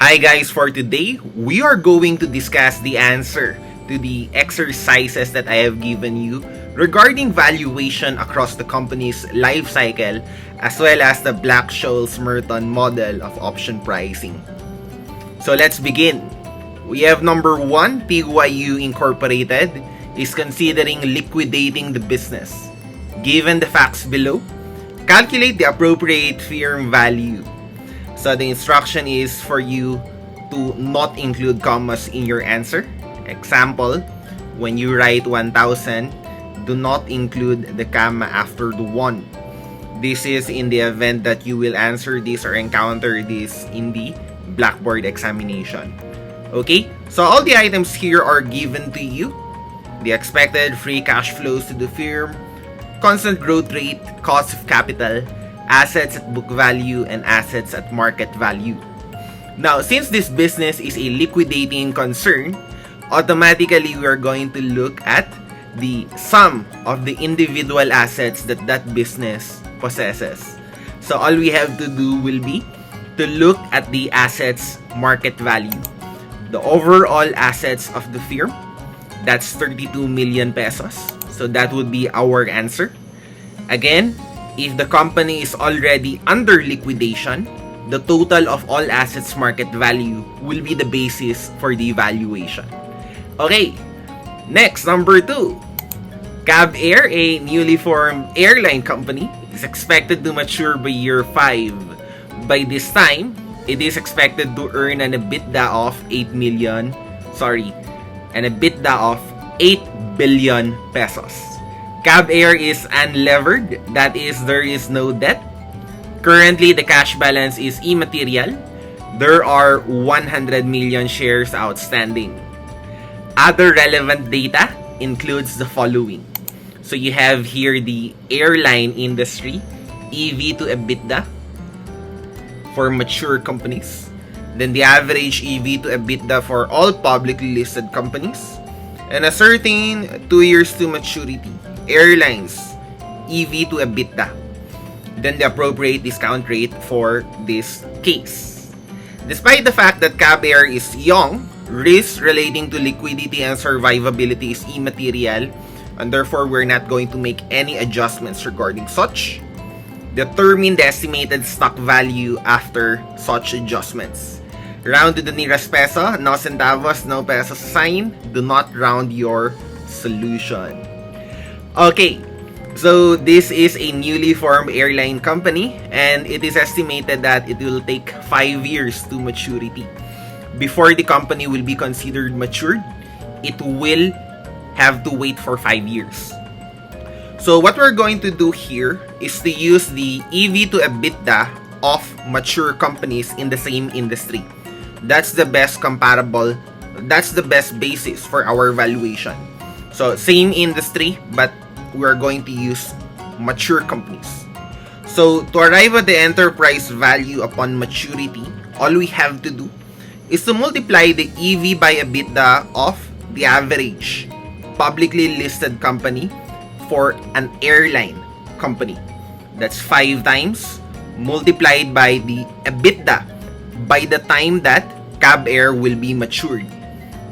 Hi guys, for today, we are going to discuss the answer to the exercises that I have given you regarding valuation across the company's life cycle as well as the Black-Scholes-Merton model of option pricing. So let's begin. We have number 1, Pyu Incorporated is considering liquidating the business. Given the facts below, calculate the appropriate firm value. So the instruction is for you to not include commas in your answer. Example, when you write 1,000, do not include the comma after the 1. This is in the event that you will answer this or encounter this in the Blackboard examination. Okay, so all the items here are given to you. The expected free cash flows to the firm, constant growth rate, cost of capital, assets at book value, and assets at market value. Now, since this business is a liquidating concern, automatically we are going to look at the sum of the individual assets that that business possesses. So all we have to do will be to look at the assets market value. The overall assets of the firm, that's 32 million pesos. So that would be our answer. Again, if the company is already under liquidation, the total of all assets market value will be the basis for the valuation. Okay, next, number 2. Cab Air, a newly formed airline company, is expected to mature by year 5. By this time, it is expected to earn an EBITDA of 8 billion pesos. Cab Air is unlevered, that is, there is no debt. Currently, the cash balance is immaterial. There are 100 million shares outstanding. Other relevant data includes the following. So you have here the airline industry, EV to EBITDA for mature companies. Then the average EV to EBITDA for all publicly listed companies. And a certain 2 years to maturity. Airlines, EV to EBITDA. Then the appropriate discount rate for this case. Despite the fact that Cab Air is young, risks relating to liquidity and survivability is immaterial, and therefore we're not going to make any adjustments regarding such. Determine the estimated stock value after such adjustments. Round to the nearest peso, no centavos, no pesos sign. Do not round your solution. Okay, so this is a newly formed airline company and it is estimated that it will take 5 years to maturity. Before the company will be considered matured, it will have to wait for 5 years. So what we're going to do here is to use the EV to EBITDA of mature companies in the same industry. That's the best comparable, that's the best basis for our valuation. So same industry, but we're going to use mature companies. So to arrive at the enterprise value upon maturity, all we have to do is to multiply the EV by EBITDA of the average publicly listed company for an airline company. That's 5 times multiplied by the EBITDA by the time that Cab Air will be matured.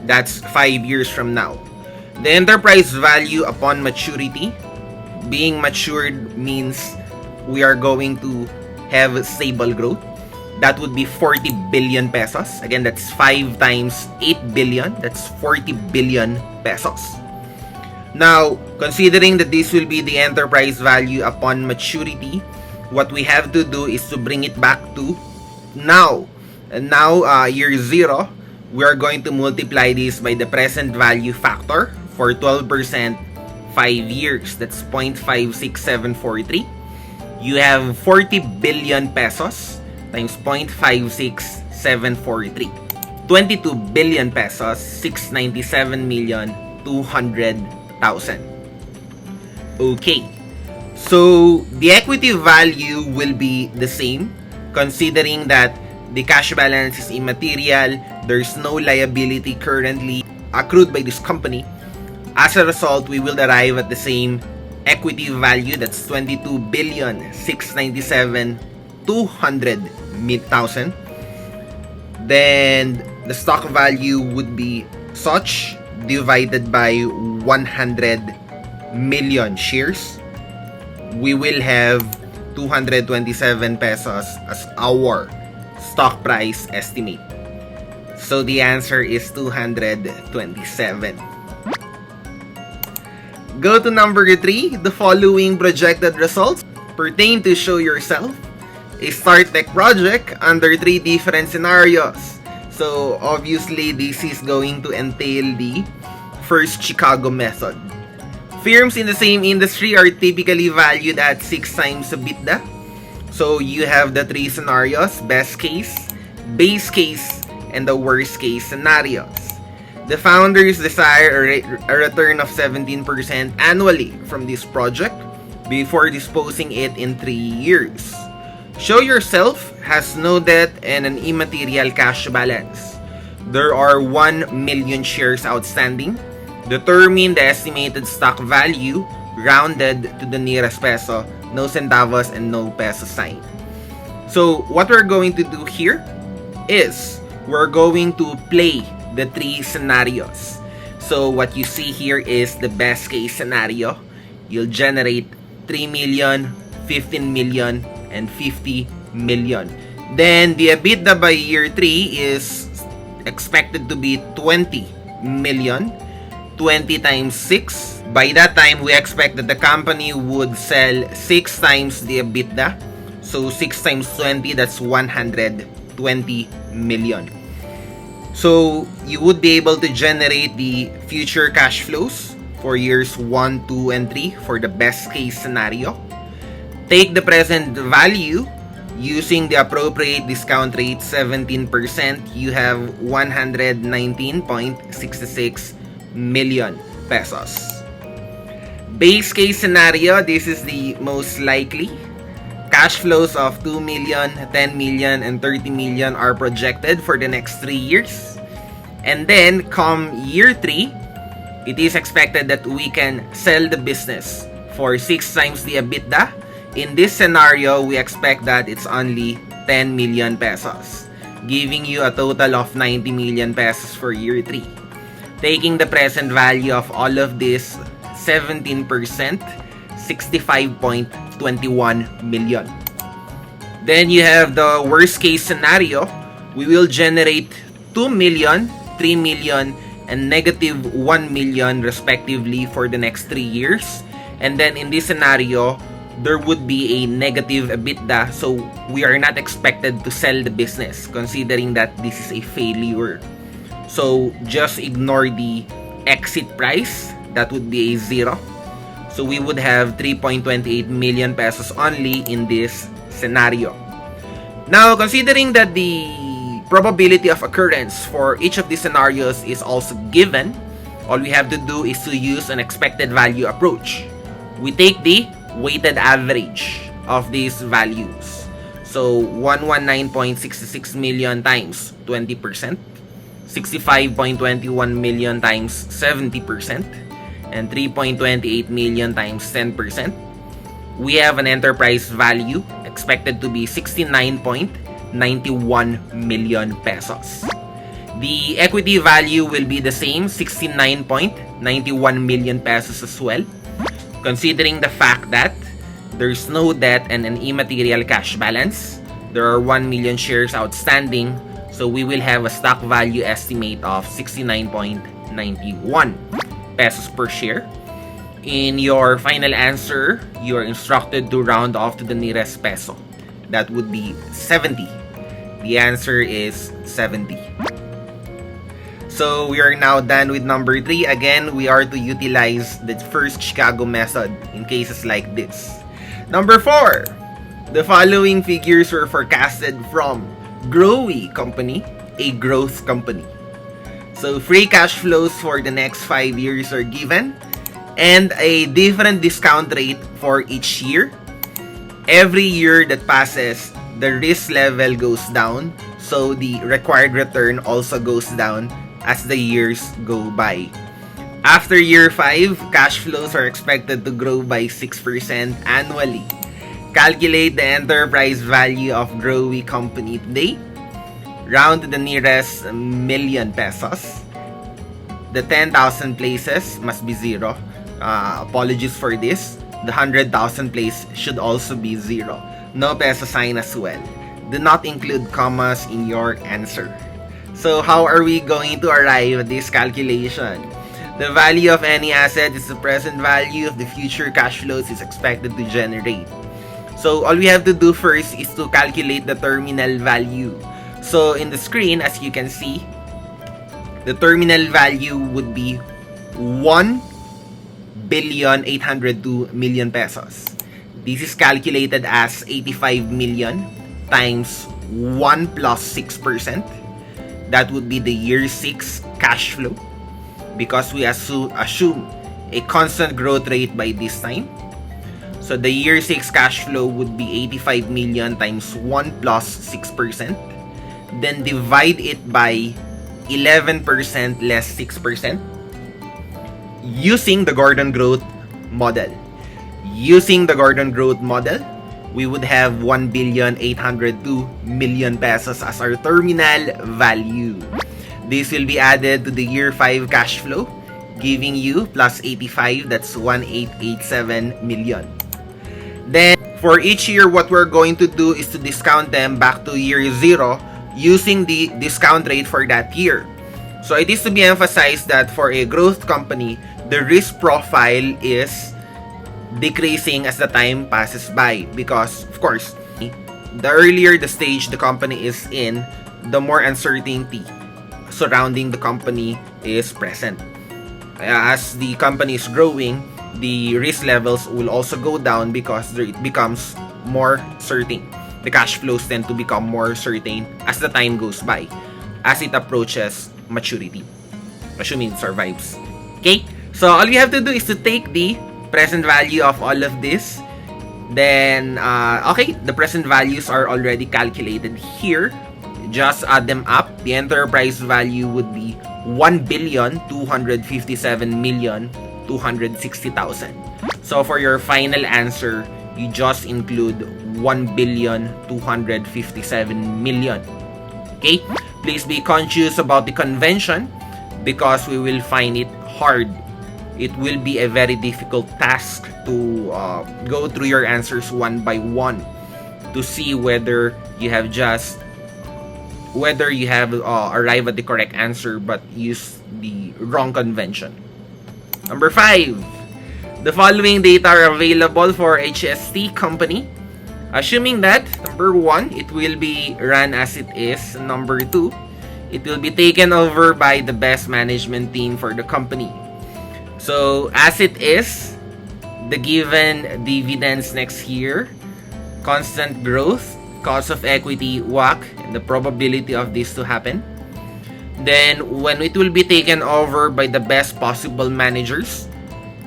That's 5 years from now. The enterprise value upon maturity, being matured means we are going to have stable growth. That would be 40 billion pesos. Again, that's 5 times 8 billion. That's 40 billion pesos. Now, considering that this will be the enterprise value upon maturity, what we have to do is to bring it back to now. And now, year 0, we are going to multiply this by the present value factor for 12%, 5 years. That's 0.56743. You have 40 billion pesos times 0.56743. 22 billion pesos, 697,200,000. Okay. So, the equity value will be the same considering that the cash balance is immaterial, there's no liability currently accrued by this company. As a result, we will arrive at the same equity value, that's 22,697,200,000. Then the stock value would be such divided by 100 million shares. We will have 227 pesos as our stock price estimate. So the answer is 227. Go to number 3. The following projected results pertain to show yourself a StarTech project under 3 different scenarios. So obviously this is going to entail the first Chicago method. Firms in the same industry are typically valued at 6 times EBITDA. So you have the 3 scenarios: best case, base case, and the worst case scenarios. The founders desire a return of 17% annually from this project before disposing it in 3 years. Show yourself has no debt and an immaterial cash balance. There are 1 million shares outstanding. Determine the estimated stock value rounded to the nearest peso, no centavos and no peso sign. So what we're going to do here is we're going to play the 3 scenarios. So what you see here is the best case scenario. You'll generate 3 million, 15 million, and 50 million. Then the EBITDA by year 3 is expected to be 20 million. 20 times 6. By that time, we expect that the company would sell 6 times the EBITDA. So 6 times 20, that's 120 million. So you would be able to generate the future cash flows for years 1, 2, and 3 for the best case scenario. Take the present value using the appropriate discount rate 17%. You have 119.66 million pesos. Base case scenario, this is the most likely. Cash flows of 2 million, 10 million, and 30 million are projected for the next 3 years. And then, come year 3, it is expected that we can sell the business for 6 times the EBITDA. In this scenario, we expect that it's only 10 million pesos, giving you a total of 90 million pesos for year 3. Taking the present value of all of this, 17%, 65.21 million. Then you have the worst case scenario. We will generate 2 million, 3 million, and negative 1 million respectively for the next 3 years. And then in this scenario, there would be a negative EBITDA. So we are not expected to sell the business considering that this is a failure. So just ignore the exit price. That would be a 0. So we would have 3.28 million pesos only in this scenario. Now, considering that the probability of occurrence for each of these scenarios is also given, all we have to do is to use an expected value approach. We take the weighted average of these values. So 119.66 million times 20%. 65.21 million times 70%, and 3.28 million times 10%. We have an enterprise value expected to be 69.91 million pesos. The equity value will be the same, 69.91 million pesos as well, considering the fact that there's no debt and an immaterial cash balance. There are 1 million shares outstanding. So we will have a stock value estimate of 69.91 pesos per share. In your final answer, you are instructed to round off to the nearest peso. That would be 70. The answer is 70. So we are now done with number 3. Again, we are to utilize the first Chicago method in cases like this. Number 4. The following figures were forecasted from Growy Company, a growth company. So free cash flows for the next 5 years are given and a different discount rate for each year. Every year that passes, the risk level goes down, so the required return also goes down as the years go by. After year 5, cash flows are expected to grow by 6% annually. Calculate the enterprise value of Growy Company today. round to the nearest million pesos. The 10,000 places must be 0. Apologies for this. The 100,000 place should also be 0. No peso sign as well. Do not include commas in your answer. So how are we going to arrive at this calculation? The value of any asset is the present value of the future cash flows is expected to generate. So all we have to do first is to calculate the terminal value. So in the screen, as you can see, the terminal value would be 1,802,000,000 pesos. This is calculated as 85 million times 1 plus 6%. That would be the year 6 cash flow, because we assume a constant growth rate by this time. So the year 6 cash flow would be 85 million times 1 plus 6%. Then divide it by 11% less 6% using the Gordon growth model. Using the Gordon growth model, we would have 1,802,000,000 pesos as our terminal value. This will be added to the year 5 cash flow, giving you plus 85, that's 1,887 million. Then, for each year, what we're going to do is to discount them back to year 0 using the discount rate for that year. So it is to be emphasized that for a growth company, the risk profile is decreasing as the time passes by, because of course the earlier the stage the company is in, the more uncertainty surrounding the company is present. As the company is growing, the risk levels will also go down because it becomes more certain. The cash flows tend to become more certain as the time goes by, as it approaches maturity, assuming it survives. Okay, so all we have to do is to take the present value of all of this. Then, okay, the present values are already calculated here. Just add them up. The enterprise value would be 1,257,260,000. So for your final answer, you just include 1,257,000,000. Okay? Please be conscious about the convention, because we will find it hard. It will be a very difficult task to go through your answers one by one to see whether you have arrived at the correct answer but used the wrong convention. Number 5. The following data are available for HST company. Assuming that, number 1, it will be run as it is. Number 2, it will be taken over by the best management team for the company. So, as it is, the given dividends next year, constant growth, cost of equity, WACC, and the probability of this to happen. Then, when it will be taken over by the best possible managers,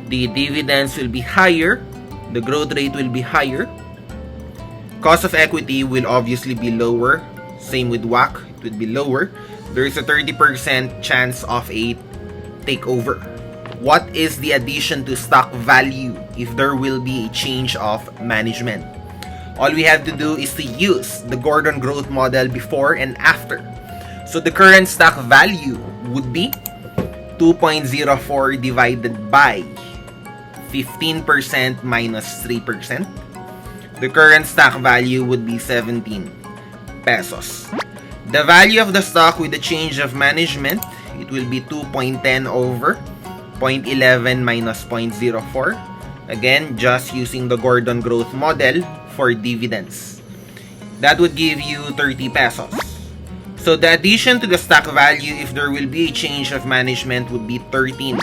the dividends will be higher, the growth rate will be higher, cost of equity will obviously be lower, same with WACC, it will be lower. There is a 30% chance of a takeover. What is the addition to stock value if there will be a change of management? All we have to do is to use the Gordon growth model before and after. So the current stock value would be 2.04 divided by 15% minus 3%. The current stock value would be 17 pesos. The value of the stock with the change of management, it will be 2.10 over 0.11 minus 0.04. Again, just using the Gordon growth model for dividends. That would give you 30 pesos. So the addition to the stock value if there will be a change of management would be 13.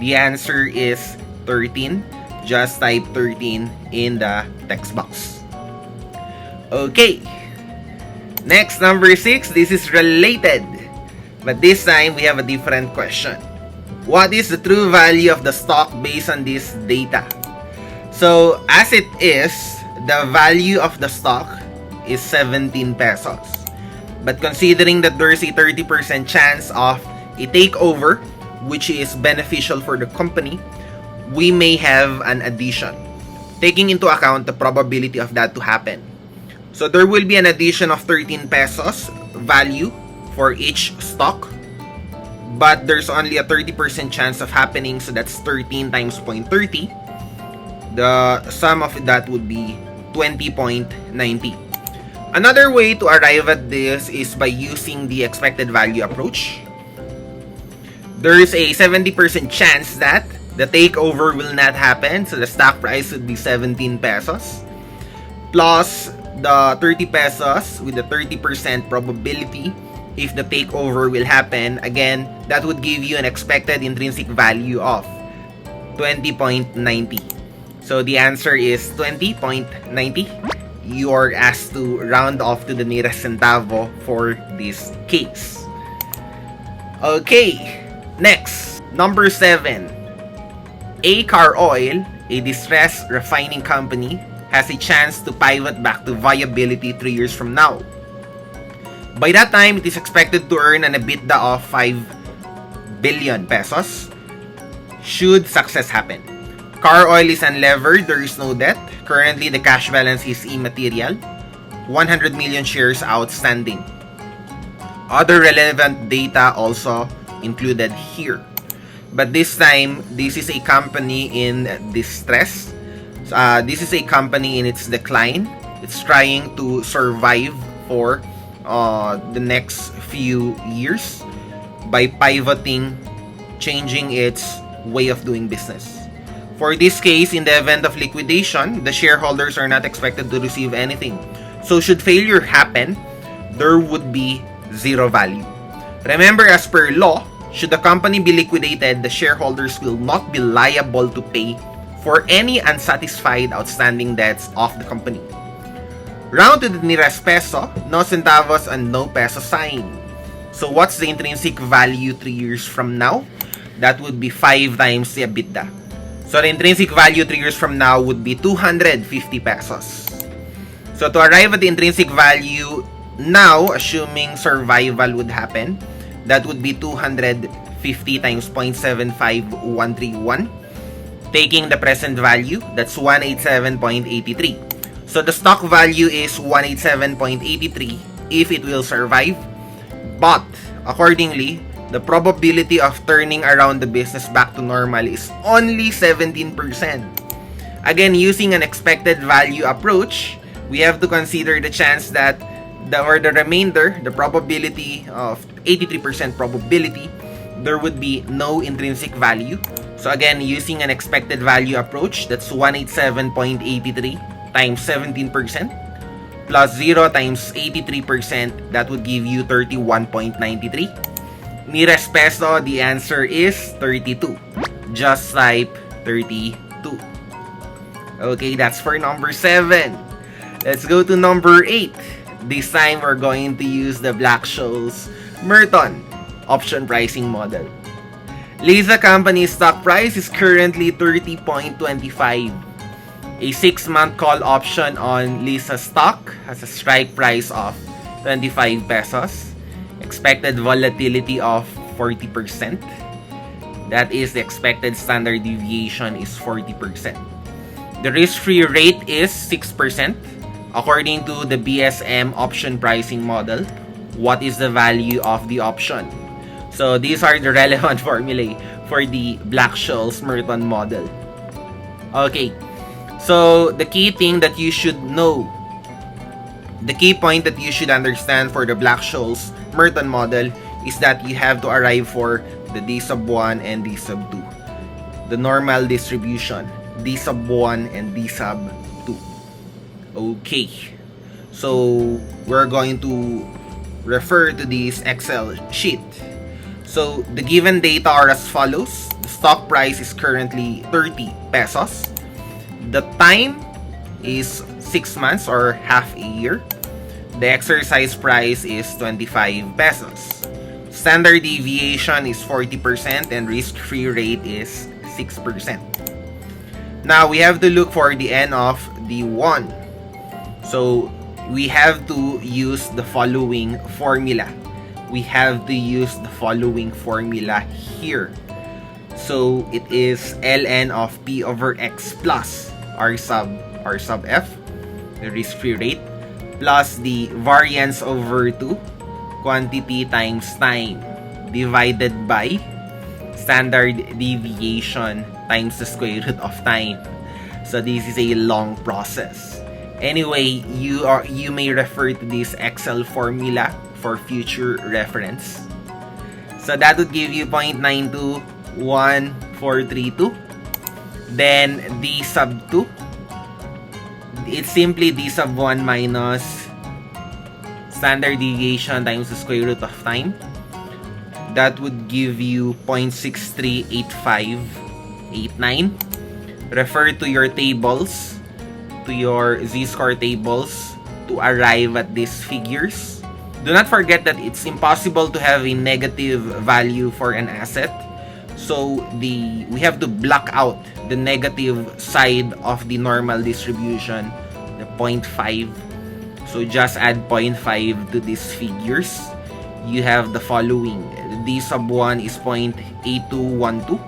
The answer is 13. Just type 13 in the text box. Okay. Next, number 6. This is related, but this time we have a different question. What is the true value of the stock based on this data? So, as it is, the value of the stock is 17 pesos. But considering that there is a 30% chance of a takeover, which is beneficial for the company, we may have an addition, taking into account the probability of that to happen. So there will be an addition of 13 pesos value for each stock, but there's only a 30% chance of happening, so that's 13 times 0.30. The sum of that would be 20.90. Another way to arrive at this is by using the expected value approach. There is a 70% chance that the takeover will not happen, so the stock price would be 17 pesos. Plus the 30 pesos with the 30% probability if the takeover will happen. Again, that would give you an expected intrinsic value of 20.90. So the answer is 20.90. You are asked to round off to the nearest centavo for this case. Okay, next, number 7. A Car Oil, a distressed refining company, has a chance to pivot back to viability 3 years from now. By that time, it is expected to earn an EBITDA of 5 billion pesos should success happen. Car Oil is unlevered, there is no debt. Currently, the cash balance is immaterial. 100 million shares outstanding. Other relevant data also included here. But this time, this is a company in distress. This is a company in its decline. It's trying to survive for the next few years by pivoting, changing its way of doing business. For this case, in the event of liquidation, the shareholders are not expected to receive anything. So should failure happen, there would be zero value. Remember, as per law, should the company be liquidated, the shareholders will not be liable to pay for any unsatisfied outstanding debts of the company. Round to the nearest peso, no centavos and no peso sign. So what's the intrinsic value 3 years from now? That would be 5 times the EBITDA. So the intrinsic value 3 years from now would be 250 pesos. So to arrive at the intrinsic value now, assuming survival would happen, that would be 250 times 0.75131. Taking the present value, that's 187.83. So the stock value is 187.83 if it will survive. But accordingly, the probability of turning around the business back to normal is only 17%. Again, using an expected value approach, we have to consider the chance that the remainder, the probability of 83% probability, there would be no intrinsic value. So again, using an expected value approach, that's 187.83 times 17% plus 0 times 83%, that would give you 31.93. Nearest peso, the answer is 32. Just type 32. Okay, that's for number 7. Let's go to number 8. This time, we're going to use the Black-Scholes Merton option pricing model. Lisa Company's stock price is currently 30.25. A 6-month call option on Lisa stock has a strike price of 25 pesos. Expected volatility of 40%. That is, the expected standard deviation is 40%. The risk-free rate is 6%. According to the BSM option pricing model, what is the value of the option? So these are the relevant formulae for the Black-Scholes Merton model. Okay, so the key thing that you should know, the key point that you should understand for the Black-Scholes Merton model is that you have to arrive for the D sub 1 and D sub 2. The normal distribution, D sub 1 and D sub 2. Okay, so we're going to refer to this Excel sheet. So the given data are as follows. The stock price is currently 30 pesos. The time is 6 months or half a year. The exercise price is 25 pesos. Standard deviation is 40% and risk-free rate is 6%. Now we have to look for the N of the 1. So we have to use the following formula. We have to use the following formula here. So it is ln of P over X plus R sub F, the risk-free rate, plus the variance over 2, quantity times time divided by standard deviation times the square root of time. So this is a long process. Anyway, you may refer to this Excel formula for future reference. So that would give you 0.921432. Then d sub 2, it's simply d sub 1 minus standard deviation times the square root of time. That would give you 0.638589. Refer to your tables, to your z-score tables to arrive at these figures. Do not forget that it's impossible to have a negative value for an asset. So we have to block out the negative side of the normal distribution, the 0.5. So just add 0.5 to these figures. You have the following. D sub 1 is 0.8212.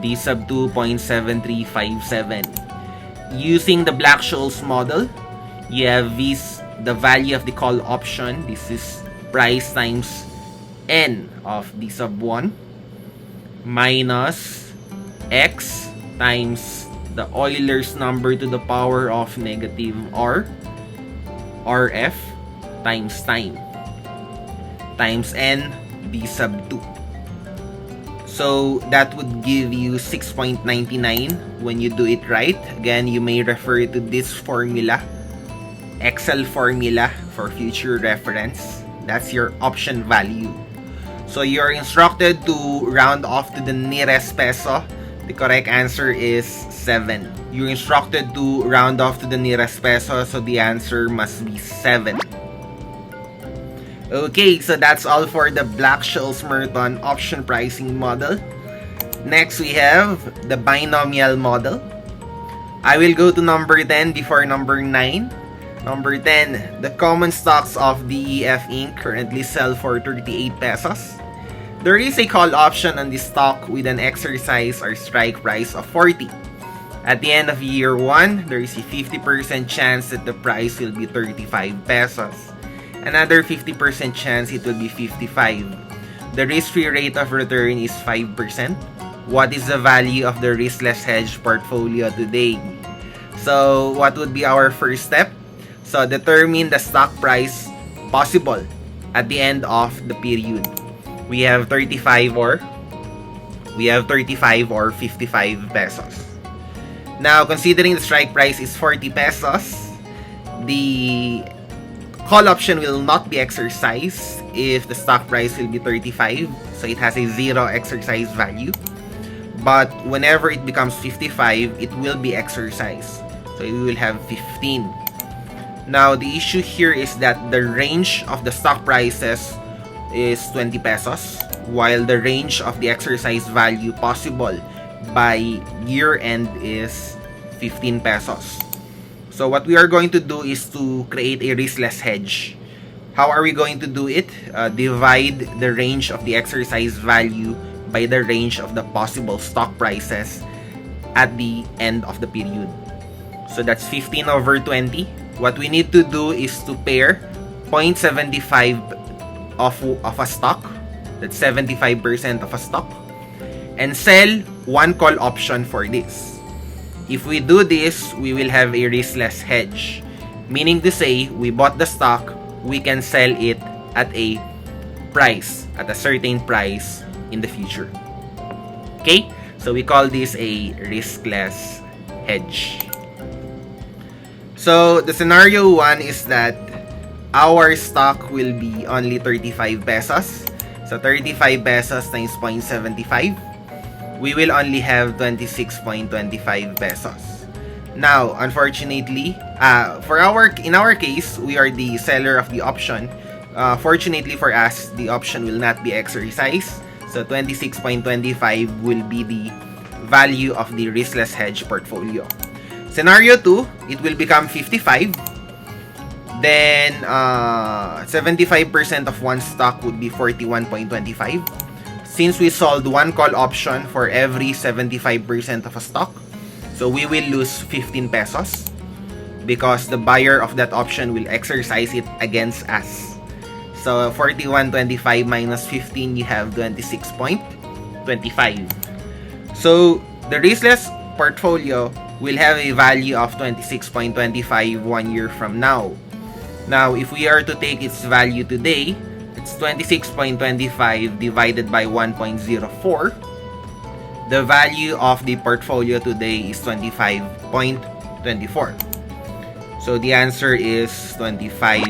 D sub 2, 0.7357. Using the Black-Scholes model, you have the value of the call option. This is price times n of D sub 1 minus x times the Euler's number to the power of negative r, rf, times time, times n d sub 2. So that would give you 6.99 when you do it right. Again, you may refer to this formula, Excel formula, for future reference. That's your option value. So you're instructed to round off to the nearest peso. The correct answer is 7. You're instructed to round off to the nearest peso, so the answer must be 7. Okay, so that's all for the Black-Scholes-Merton option pricing model. Next, we have the binomial model. I will go to number 10 before number 9. Number 10, the common stocks of BSM Inc. currently sell for 38 pesos. There is a call option on the stock with an exercise or strike price of 40. At the end of year 1, there is a 50% chance that the price will be 35 pesos. Another 50% chance it will be 55. The risk-free rate of return is 5%. What is the value of the riskless hedge portfolio today? So, what would be our first step? So, determine the stock price possible at the end of the period. We have 35 or 55 pesos. Now, considering the strike price is 40 pesos, the call option will not be exercised if the stock price will be 35. So it has a 0 exercise value. But whenever it becomes 55, it will be exercised. So it will have 15. Now, the issue here is that the range of the stock prices is 20 pesos, while the range of the exercise value possible by year end is 15 pesos. So what we are going to do is to create a riskless hedge. How are we going to do it? Divide the range of the exercise value by the range of the possible stock prices at the end of the period. So that's 15 over 20. What we need to do is to pair 0.75 of a stock, that's 75% of a stock, and sell one call option for this. If we do this, we will have a riskless hedge. Meaning to say, we bought the stock, we can sell it at a price, at a certain price in the future. Okay? So we call this a riskless hedge. So the scenario 1 is that our stock will be only 35 pesos. So 35 pesos times 0.75. We will only have 26.25 pesos. Now, unfortunately, in our case, we are the seller of the option. Fortunately for us, the option will not be exercised. So 26.25 will be the value of the riskless hedge portfolio. Scenario 2, it will become 55. Then 75% of one stock would be 41.25. Since we sold one call option for every 75% of a stock, so we will lose 15 pesos because the buyer of that option will exercise it against us. So 41.25 minus 15, you have 26.25. So the riskless portfolio will have a value of 26.25 1 year from now. Now, if we are to take its value today, it's 26.25 divided by 1.04. The value of the portfolio today is 25.24. So the answer is 25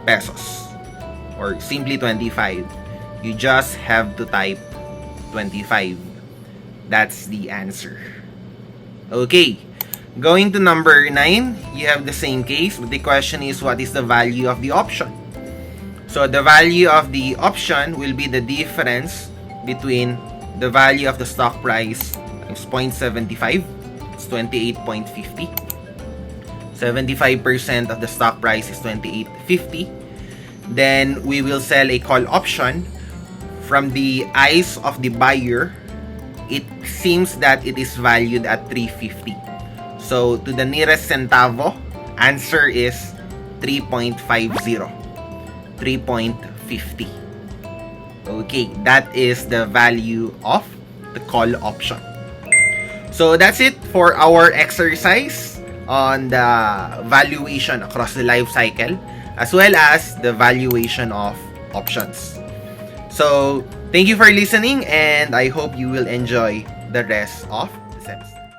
pesos, or simply 25. You just have to type 25. That's the answer. Okay, going to number 9, you have the same case, but the question is, what is the value of the option? So the value of the option will be the difference between the value of the stock price times 0.75. It's 28.50. 75% of the stock price is 28.50. Then we will sell a call option. From the eyes of the buyer, it seems that it is valued at 350. So to the nearest centavo, answer is 3.50. 3.50. Okay, that is the value of the call option. So that's it for our exercise on the valuation across the life cycle, as well as the valuation of options. So thank you for listening, and I hope you will enjoy the rest of this episode.